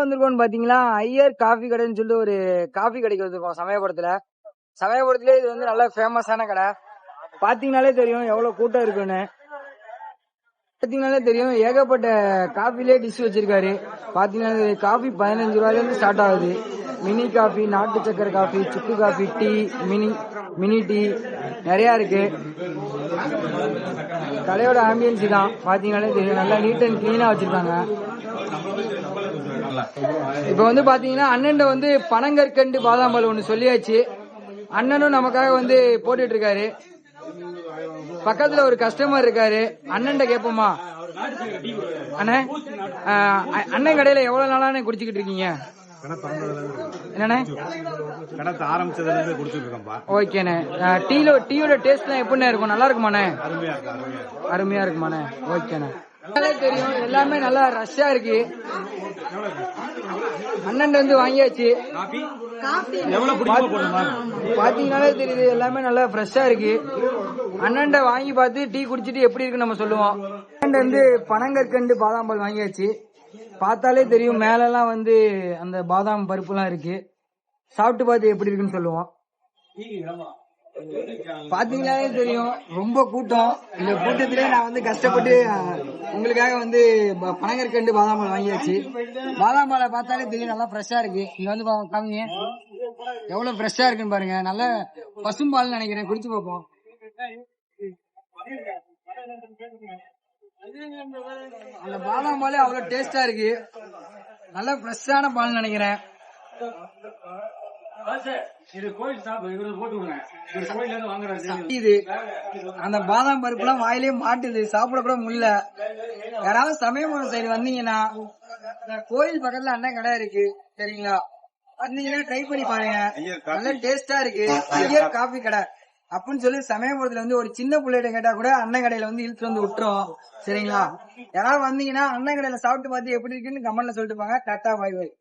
வந்திருக்கோம்னு பாத்தீங்களா, ஐயர் காஃபி கடைன்னு சொல்லிட்டு ஒரு காஃபி கடைக்கு வந்திருக்கோம் சமயபுரத்துல. சமயபுரத்திலே இது வந்து நல்ல ஃபேமஸான கடை. பாத்தீங்கன்னாலே தெரியும் எவ்வளவு கூட்டம் இருக்குன்னு. பாத்தீங்கன்னாலே தெரியும் ஏகப்பட்ட காஃபிலே டிஷ் வச்சிருக்காரு. பாத்தீங்கன்னா காஃபி 15 ரூபாயில இருந்து ஸ்டார்ட் ஆகுது. மினி காஃபி, நாட்டு சக்கரை காஃபி, சுக்கு காஃபி, டீ, மினி டீ நிறைய இருக்கு. கடையோட ஆம்பியன்ஸ் தான் பாத்தீங்கன்னாலே தெரியும். நல்லா நீட் அண்ட் கிளீனா வச்சிருக்காங்க. இப்ப வந்து பாத்தீங்கன்னா அண்ணன் வந்து பனங்கற்கண்டு பாதாம் பால் ஒண்ணு சொல்லியாச்சு. அண்ணனும் நமக்காக வந்து போட்டுட்டு இருக்காரு. பக்கத்துல ஒரு கஸ்டமர் இருக்காரு. அண்ணன் கேப்போமா? அண்ணன் அண்ணன் கடையில எவ்வளவு நாளானே குடிச்சுக்கிட்டு இருக்கீங்க? என்னண்ணே ஆரம்பிச்சதுல இருந்து குடிச்சிட்டு இருக்கேன்பா. ஓகேண்ணே. டீயோட டேஸ்ட் எல்லாம் எப்படிண்ணே இருக்கும்? நல்லா இருக்குமாண்ணே? அருமையா இருக்குமாண்ணே? ஓகேண்ணே. தெரியும் எல்லாமே நல்லா ரஷ்ஷா இருக்கு. அண்ணன் வந்து வாங்கியாச்சு. பாத்தீங்கன்னாலே தெரியுது எல்லாமே நல்லா ஃப்ரெஷ்ஷா இருக்கு. அண்ணன் வாங்கி பார்த்து டீ குடிச்சிட்டு எப்படி இருக்குன்னு நம்ம சொல்லுவோம். அண்ணன் வந்து பனங்கற்கண்டு பாதாம் பால் வாங்கியாச்சு. பார்த்தாலே தெரியும் மேல எல்லாம் வந்து அந்த பாதாம் பருப்பு எல்லாம் இருக்கு. சாப்பிட்டு பார்த்து எப்படி இருக்குன்னு சொல்லுவோம். பாத்தீங்கன்னாலே தெரியும் ரொம்ப கூட்டம். இந்த கூட்டத்திலே நான் வந்து கஷ்டப்பட்டு உங்களுக்காக வந்து பனங்கற்கண்டு பாதாம் பால் வாங்கியாச்சு. பாதாம் பாலை பார்த்தாலே தெரியும் நல்லா ஃப்ரெஷ்ஷா இருக்கு. இங்க வந்து காமிங்க எவ்வளவு ஃப்ரெஷ்ஷா இருக்குன்னு பாருங்க. நல்ல பசும்பால்னு நினைக்கிறேன். குடிச்சு பார்ப்போம். அந்த பாதாம் பாலே அவ்வளவு டேஸ்டா இருக்கு. நல்ல ஃப்ரெஷ்ஷான பால் நினைக்கிறேன். அந்த பாதாம் பருப்பு எல்லாம் வாயிலே மாட்டுது. சாப்பிட கூட முடியல. யாராவது சமயபுரம் சைடு வந்தீங்கன்னா கோயில் பக்கத்துல அண்ணன் கடை இருக்கு சரிங்களா, வந்தீங்கன்னா ட்ரை பண்ணி பாருங்க. நல்ல டேஸ்டா இருக்கு. ஐயர் காஃபி கடை அப்படின்னு சொல்லி சமயபுரத்துல வந்து ஒரு சின்ன பிள்ளைகிட்ட கேட்டா கூட அண்ணன் கடையில வந்து இழுத்து வந்து விட்டுரும் சரிங்களா. யாராவது வந்தீங்கன்னா அண்ணன் கடையில சாப்பிட்டு பார்த்து எப்படி இருக்குன்னு கமெண்ட்ல சொல்லிட்டு போங்க. டாட்டா பாய் பாய்.